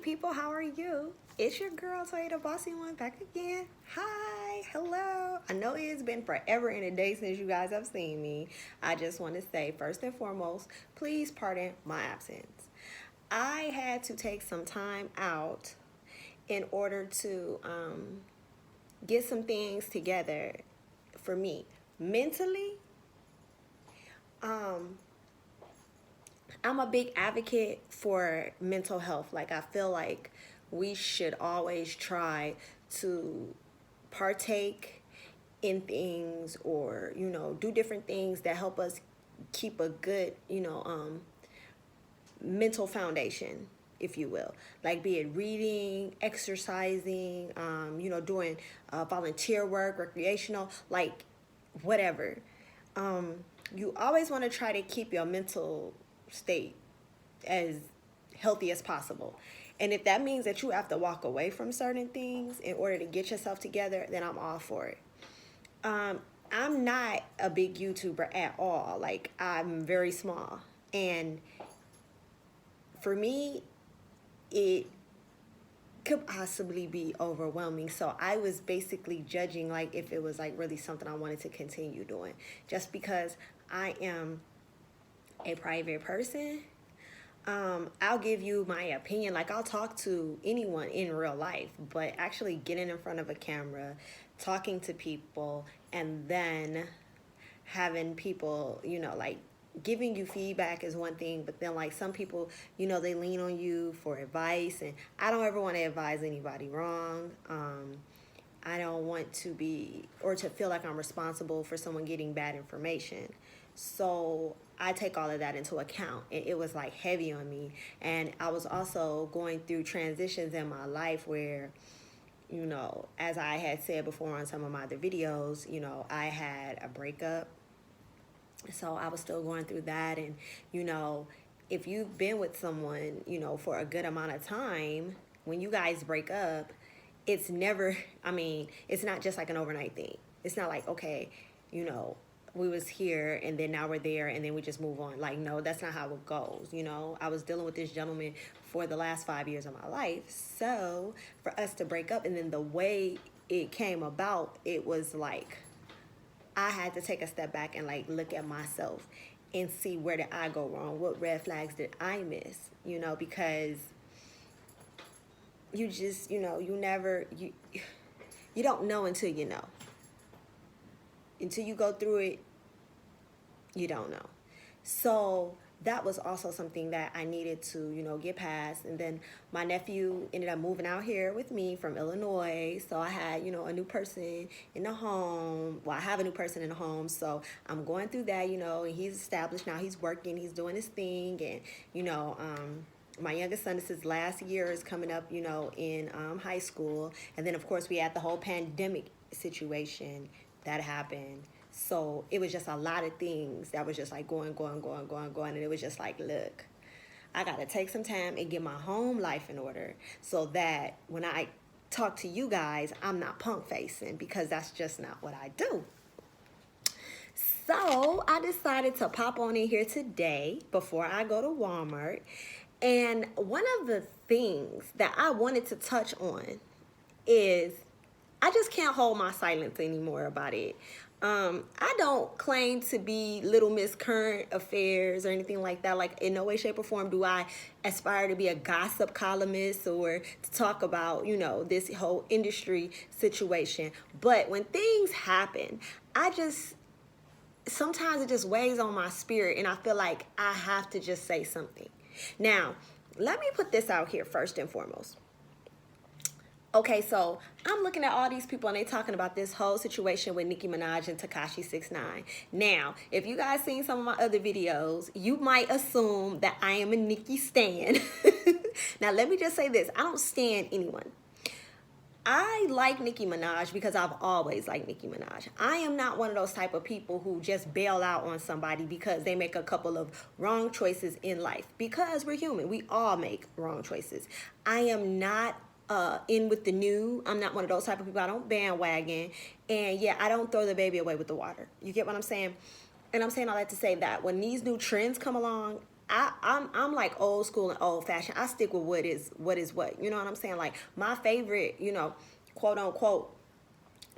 People, how are you? It's your girl Toya the Bossy One back again. Hi, hello. I know it's been forever and a day since you guys have seen me. I just want to say, first and foremost, please pardon my absence. I had to take some time out in order to get some things together for me mentally. I'm a big advocate for mental health. Like, I feel like we should always try to partake in things or, do different things that help us keep a good, mental foundation, if you will. Like, be it reading, exercising, doing volunteer work, recreational, like whatever. You always want to try to keep your mental state as healthy as possible. And if that means that you have to walk away from certain things in order to get yourself together, then I'm all for it. I'm not a big YouTuber at all. Like, I'm very small. And for me, it could possibly be overwhelming. So I was basically judging like if it was like really something I wanted to continue doing, just because I am a private person. I'll give you my opinion. Like, I'll talk to anyone in real life, but actually getting in front of a camera, talking to people, and then having people, like giving you feedback is one thing, but then like some people, they lean on you for advice, and I don't ever want to advise anybody wrong. I don't want to be or to feel like I'm responsible for someone getting bad information. So I take all of that into account, and it was like heavy on me. And I was also going through transitions in my life where, as I had said before on some of my other videos, I had a breakup. So I was still going through that. And, if you've been with someone, for a good amount of time, when you guys break up, it's never, it's not just like an overnight thing. It's not like, okay, we was here and then now we're there and then we just move on. Like, no, that's not how it goes. I was dealing with this gentleman for the last 5 years of my life. So for us to break up, and then the way it came about, it was like I had to take a step back and like look at myself and see, where did I go wrong? What red flags did I miss? Because you just, you don't know until you know. Until you go through it, you don't know. So that was also something that I needed to, get past. And then my nephew ended up moving out here with me from Illinois. So I had, a new person in the home. Well, I have a new person in the home. So I'm going through that, and he's established now. He's working, he's doing his thing. And, my youngest son, this is his last year, is coming up, in high school. And then, of course, we had the whole pandemic situation that happened. So it was just a lot of things that was just like going. And it was just like, look, I got to take some time and get my home life in order so that when I talk to you guys, I'm not punk facing, because that's just not what I do. So I decided to pop on in here today before I go to Walmart. And one of the things that I wanted to touch on is I just can't hold my silence anymore about it. I don't claim to be Little Miss Current Affairs or anything like that. Like, in no way, shape, or form do I aspire to be a gossip columnist or to talk about, this whole industry situation. But when things happen, sometimes it just weighs on my spirit, and I feel like I have to just say something. Now, let me put this out here first and foremost. Okay, so I'm looking at all these people and they talking about this whole situation with Nicki Minaj and Tekashi 6ix9ine. Now, if you guys seen some of my other videos, you might assume that I am a Nicki stan. Now, let me just say this. I don't stan anyone. I like Nicki Minaj because I've always liked Nicki Minaj. I am not one of those type of people who just bail out on somebody because they make a couple of wrong choices in life. Because we're human. We all make wrong choices. I am not in with the new. I'm not one of those type of people. I don't bandwagon. And yeah, I don't throw the baby away with the water. You get what I'm saying? And I'm saying all that to say that when these new trends come along, I'm like old school and old fashioned. I stick with what. You know what I'm saying? Like my favorite, quote unquote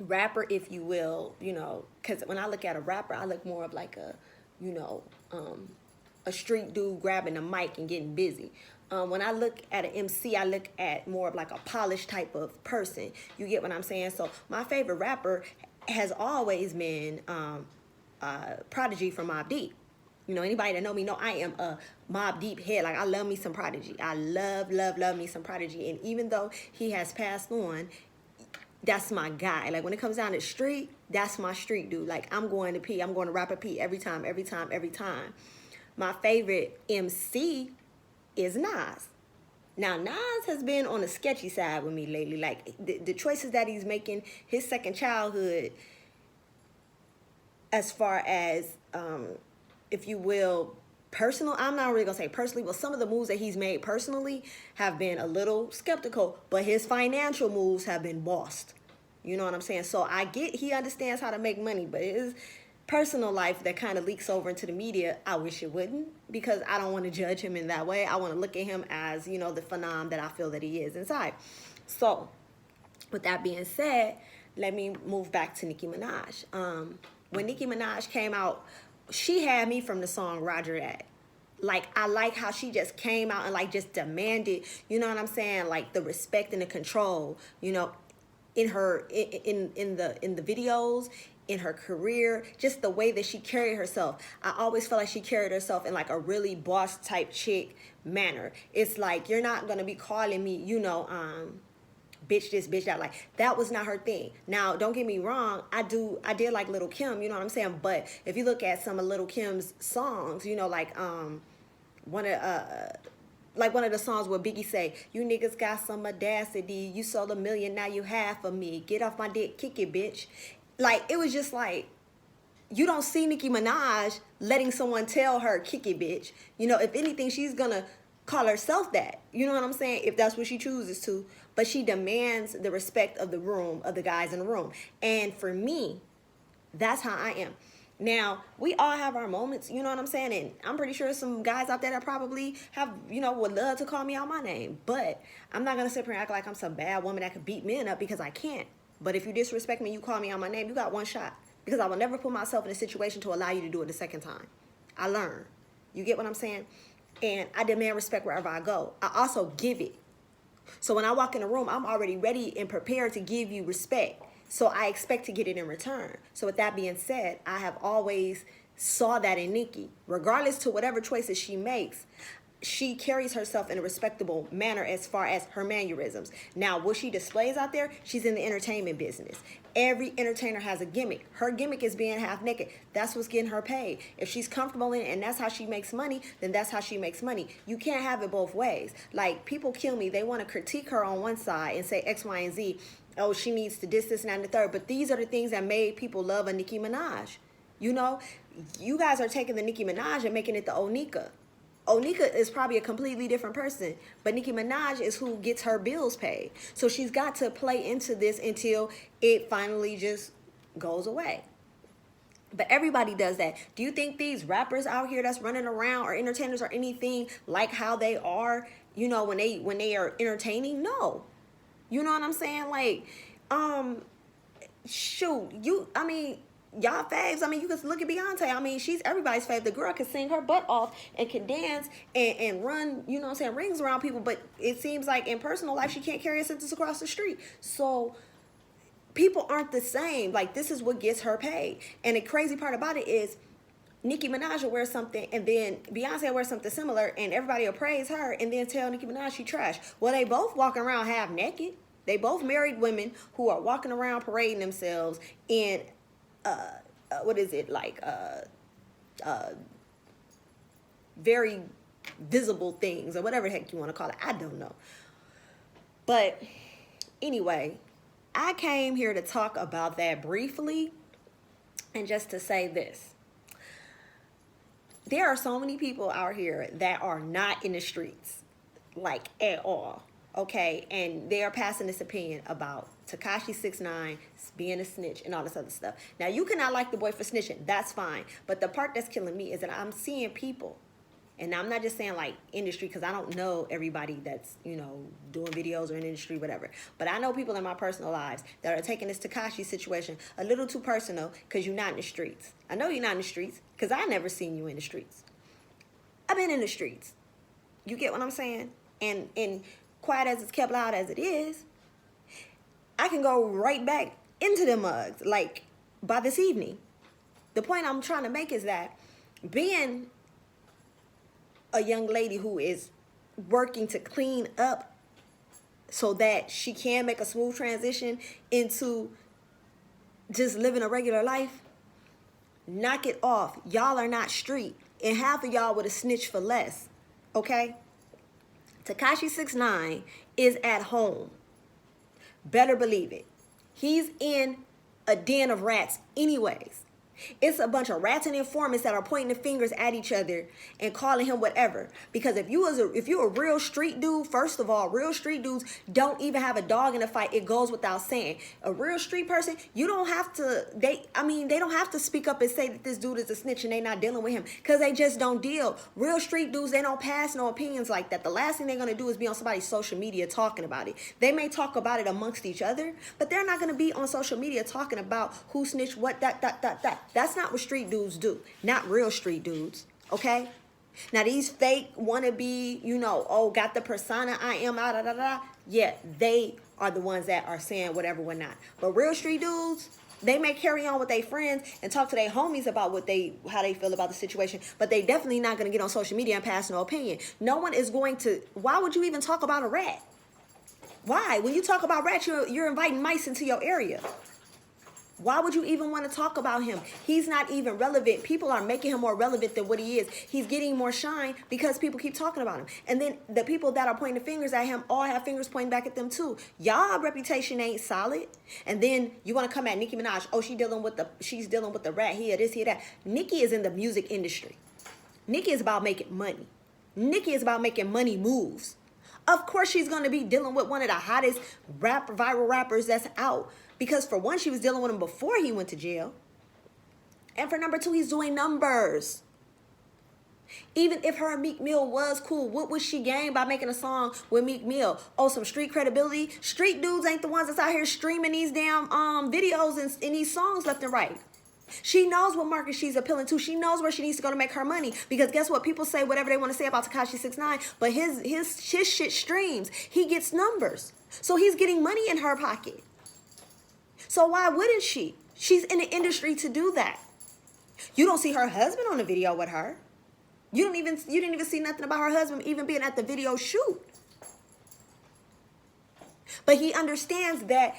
rapper, if you will, because when I look at a rapper, I look more of like you know, a street dude grabbing a mic and getting busy. When I look at an MC, I look at more of like a polished type of person. You get what I'm saying? So my favorite rapper has always been Prodigy from Mobb Deep. Anybody that know me know I am a Mobb Deep head. Like I love me some Prodigy. I love me some Prodigy. And even though he has passed on, that's my guy. Like when it comes down to the street, that's my street dude. Like I'm going to pee. I'm going to rap a pee every time. My favorite MC is Nas. Now Nas has been on the sketchy side with me lately. Like the choices that he's making, his second childhood, as far as if you will, personal, I'm not really gonna say personally, but some of the moves that he's made personally have been a little skeptical, but his financial moves have been bossed. You know what I'm saying? So I get he understands how to make money, but his personal life that kind of leaks over into the media, I wish it wouldn't, because I don't want to judge him in that way. I want to look at him as, the phenom that I feel that he is inside. So with that being said, let me move back to Nicki Minaj. When Nicki Minaj came out, she had me from the song Roger That. Like I like how she just came out and like just demanded, you know what I'm saying, like the respect and the control, in her in the videos, in her career, just the way that she carried herself. I always felt like she carried herself in like a really boss type chick manner. It's like you're not gonna be calling me, bitch this, bitch that. Like that was not her thing. Now, don't get me wrong, I did like Lil' Kim, you know what I'm saying? But if you look at some of Lil' Kim's songs, like one of the songs where Biggie say, "You niggas got some audacity. You sold 1 million, now you half of me. Get off my dick, kick it, bitch." Like it was just like, you don't see Nicki Minaj letting someone tell her, "Kick it, bitch." If anything, she's gonna call herself that. You know what I'm saying? If that's what she chooses to. But she demands the respect of the room, of the guys in the room. And for me, that's how I am. Now, we all have our moments, you know what I'm saying? And I'm pretty sure some guys out there that probably have, would love to call me out my name. But I'm not going to sit here and act like I'm some bad woman that could beat men up, because I can't. But if you disrespect me, you call me out my name, you got one shot. Because I will never put myself in a situation to allow you to do it the second time. I learn. You get what I'm saying? And I demand respect wherever I go. I also give it. So when I walk in the room, I'm already ready and prepared to give you respect. So I expect to get it in return. So with that being said, I have always saw that in Nicki. Regardless to whatever choices she makes, she carries herself in a respectable manner as far as her mannerisms. Now, what she displays out there, she's in the entertainment business. Every entertainer has a gimmick. Her gimmick is being half naked. That's what's getting her paid. If she's comfortable in it and that's how she makes money, then that's how she makes money. You can't have it both ways. Like, people kill me. They want to critique her on one side and say X, Y, and Z. Oh, she needs to this, and the third. But these are the things that made people love a Nicki Minaj. You guys are taking the Nicki Minaj and making it the Onika. Onika is probably a completely different person, but Nicki Minaj is who gets her bills paid. So she's got to play into this until it finally just goes away. But everybody does that. Do you think these rappers out here that's running around or entertainers or anything like how they are, when they are entertaining? No. You know what I'm saying? Like, y'all faves. You can look at Beyonce. She's everybody's fave. The girl can sing her butt off and can dance and run, rings around people. But it seems like in personal life, she can't carry a sentence across the street. So people aren't the same. Like, this is what gets her paid. And the crazy part about it is Nicki Minaj will wear something and then Beyonce will wear something similar and everybody will praise her and then tell Nicki Minaj she trash. Well, they both walking around half naked. They both married women who are walking around parading themselves in very visible things or whatever the heck you want to call it. I don't know. But anyway, I came here to talk about that briefly and just to say this. There are so many people out here that are not in the streets, like at all, okay? And they are passing this opinion about Tekashi 6ix9ine being a snitch and all this other stuff. Now, you cannot like the boy for snitching. That's fine. But the part that's killing me is that I'm seeing people And I'm not just saying like industry, because I don't know everybody that's, you know, doing videos or in industry, whatever. But I know people in my personal lives that are taking this Tekashi situation a little too personal because you're not in the streets. I know you're not in the streets because I never seen you in the streets. I've been in the streets. You get what I'm saying? And quiet as it's kept, loud as it is, I can go right back into the mugs, like, by this evening. The point I'm trying to make is that being a young lady who is working to clean up so that she can make a smooth transition into just living a regular life, knock it off. Y'all are not street. And half of y'all would have snitched for less. Okay? Tekashi 6ix9ine is at home. Better believe it. He's in a den of rats anyways. It's a bunch of rats and informants that are pointing the fingers at each other and calling him whatever. Because if you're a real street dude, first of all, real street dudes don't even have a dog in the fight. It goes without saying. A real street person, you don't have to, they don't have to speak up and say that this dude is a snitch and they not dealing with him, because they just don't deal. Real street dudes, they don't pass no opinions like that. The last thing they're going to do is be on somebody's social media talking about it. They may talk about it amongst each other, but they're not going to be on social media talking about who snitched what, that. That's not what street dudes do. Not real street dudes, okay? Now, these fake wannabe, you know, oh, got the persona, I am, yeah, they are the ones that are saying whatever, what not. But real street dudes, they may carry on with their friends and talk to their homies about how they feel about the situation, but they definitely not going to get on social media and pass no opinion. No one is going to, why would you even talk about a rat? Why? When you talk about rats, you're inviting mice into your area. Why would you even want to talk about him? He's not even relevant. People are making him more relevant than what he is. He's getting more shine because people keep talking about him. And then the people that are pointing the fingers at him all have fingers pointing back at them too. Y'all reputation ain't solid. And then you want to come at Nicki Minaj. Oh, she's dealing with the rat here, this, here, that. Nicki is in the music industry. Nicki is about making money. Nicki is about making money moves. Of course she's going to be dealing with one of the hottest viral rappers that's out. Because for one, she was dealing with him before he went to jail. And for number two, he's doing numbers. Even if her and Meek Mill was cool, what would she gain by making a song with Meek Mill? Oh, some street credibility? Street dudes ain't the ones that's out here streaming these damn videos and these songs left and right. She knows what market she's appealing to. She knows where she needs to go to make her money. Because guess what? People say whatever they want to say about Tekashi 6ix9ine, but his shit streams. He gets numbers. So he's getting money in her pocket. So why wouldn't she? She's in the industry to do that. You don't see her husband on the video with her. You didn't even see nothing about her husband even being at the video shoot. But he understands that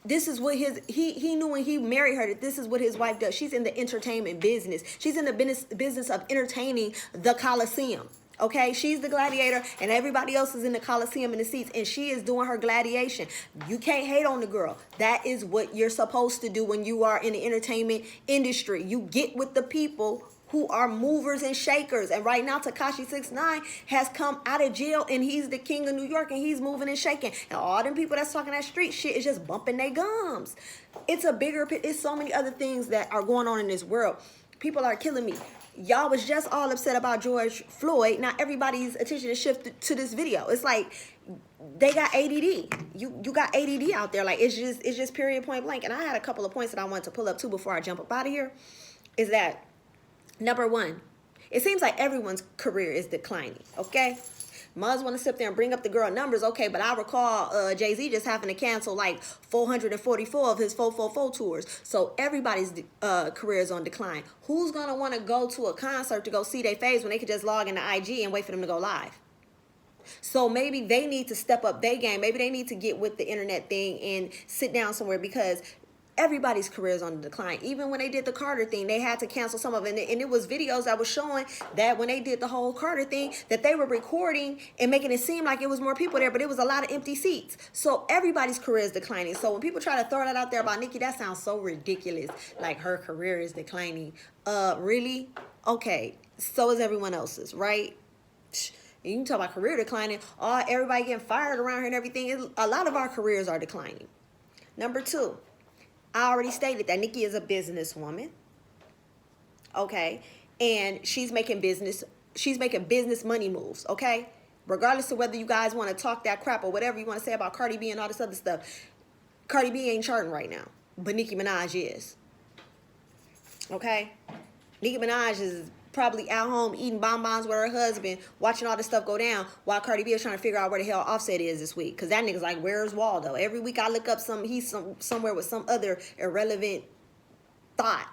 this is what he knew when he married her, that this is what his wife does. She's in the entertainment business. She's in the business of entertaining the Coliseum. Okay, she's the gladiator and everybody else is in the Coliseum in the seats, and she is doing her gladiation. You can't hate on the girl. That is what you're supposed to do when you are in the entertainment industry. You get with the people who are movers and shakers. And right now, Tekashi 6ix9ine has come out of jail and he's the king of New York and he's moving and shaking. And all them people that's talking that street shit is just bumping their gums. It's so many other things that are going on in this world. People are killing me. Y'all was just all upset about George Floyd. Now everybody's attention is shifted to this video. It's like they got ADD. You got ADD out there. Like it's just period, point blank. And I had a couple of points that I wanted to pull up too before I jump up out of here. Is that number one? It seems like everyone's career is declining. Okay. Muz want to sit there and bring up the girl numbers, okay, but I recall Jay-Z just having to cancel like 444 of his 444 tours. So everybody's career is on decline. Who's going to want to go to a concert to go see their faves when they could just log into IG and wait for them to go live? So maybe they need to step up their game. Maybe they need to get with the internet thing and sit down somewhere, because everybody's career is on the decline. Even when they did the Carter thing, they had to cancel some of it. And it was videos that was showing that when they did the whole Carter thing, that they were recording and making it seem like it was more people there, but it was a lot of empty seats. So everybody's career is declining. So when people try to throw that out there about Nicki, that sounds so ridiculous. Like her career is declining. Really? Okay. So is everyone else's, right? You can talk about career declining. Everybody getting fired around here and everything. A lot of our careers are declining. Number two, I already stated that Nicki is a businesswoman, okay, and she's making business she's making business money moves, okay? Regardless of whether you guys want to talk that crap or whatever you want to say about Cardi B and all this other stuff, Cardi B ain't charting right now, but Nicki Minaj is. Okay? Nicki Minaj is probably at home eating bonbons with her husband, watching all this stuff go down, while Cardi B is trying to figure out where the hell Offset is this week. Because that nigga's like, where's Waldo? Every week I look up he's somewhere with some other irrelevant thought.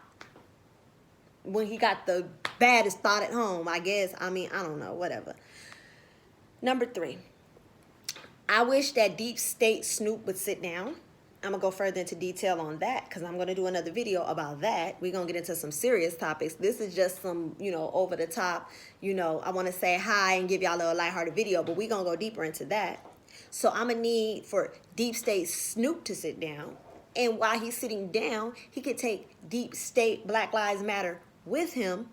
When he got the baddest thought at home, I guess. I mean, I don't know, whatever. Number 3. I wish that Deep State Snoop would sit down. I'm going to go further into detail on that because I'm going to do another video about that. We're going to get into some serious topics. This is just some, over the top, I want to say hi and give y'all a little lighthearted video, but we're going to go deeper into that. So I'm going to need for Deep State Snoop to sit down. And while he's sitting down, he could take Deep State Black Lives Matter with him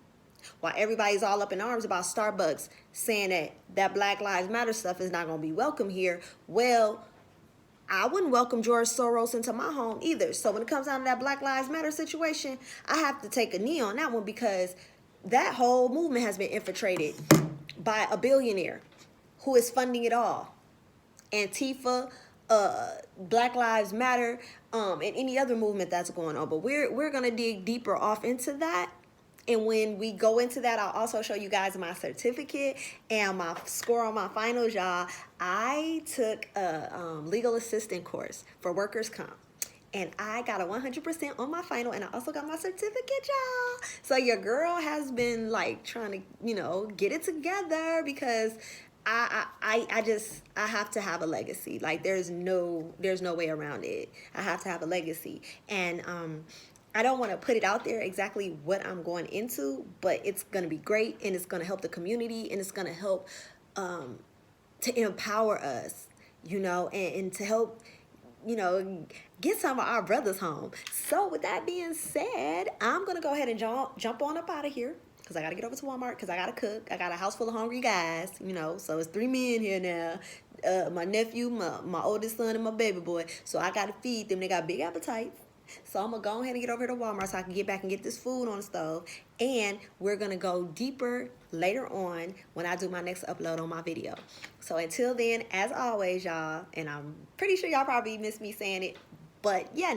while everybody's all up in arms about Starbucks saying that Black Lives Matter stuff is not going to be welcome here. Well, I wouldn't welcome George Soros into my home either. So when it comes down to that Black Lives Matter situation, I have to take a knee on that one because that whole movement has been infiltrated by a billionaire who is funding it all. Antifa, Black Lives Matter, and any other movement that's going on. But we're going to dig deeper off into that. And when we go into that, I'll also show you guys my certificate and my score on my finals, y'all. I took a legal assistant course for workers' comp. And I got a 100% on my final, and I also got my certificate, y'all. So your girl has been like trying to, get it together because I have to have a legacy. Like there's no way around it. I have to have a legacy. And I don't want to put it out there exactly what I'm going into, but it's going to be great and it's going to help the community and it's going to help to empower us, and to help, get some of our brothers home. So with that being said, I'm going to go ahead and jump on up out of here because I got to get over to Walmart because I got to cook. I got a house full of hungry guys, so it's 3 men here now. My nephew, my oldest son, and my baby boy. So I got to feed them. They got big appetites. So I'm going to go ahead and get over to Walmart so I can get back and get this food on the stove. And we're going to go deeper later on when I do my next upload on my video. So until then, as always, y'all, and I'm pretty sure y'all probably miss me saying it, but you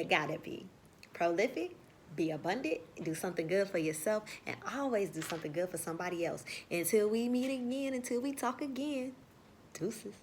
got to be prolific, be abundant, do something good for yourself, and always do something good for somebody else. Until we meet again, until we talk again, deuces.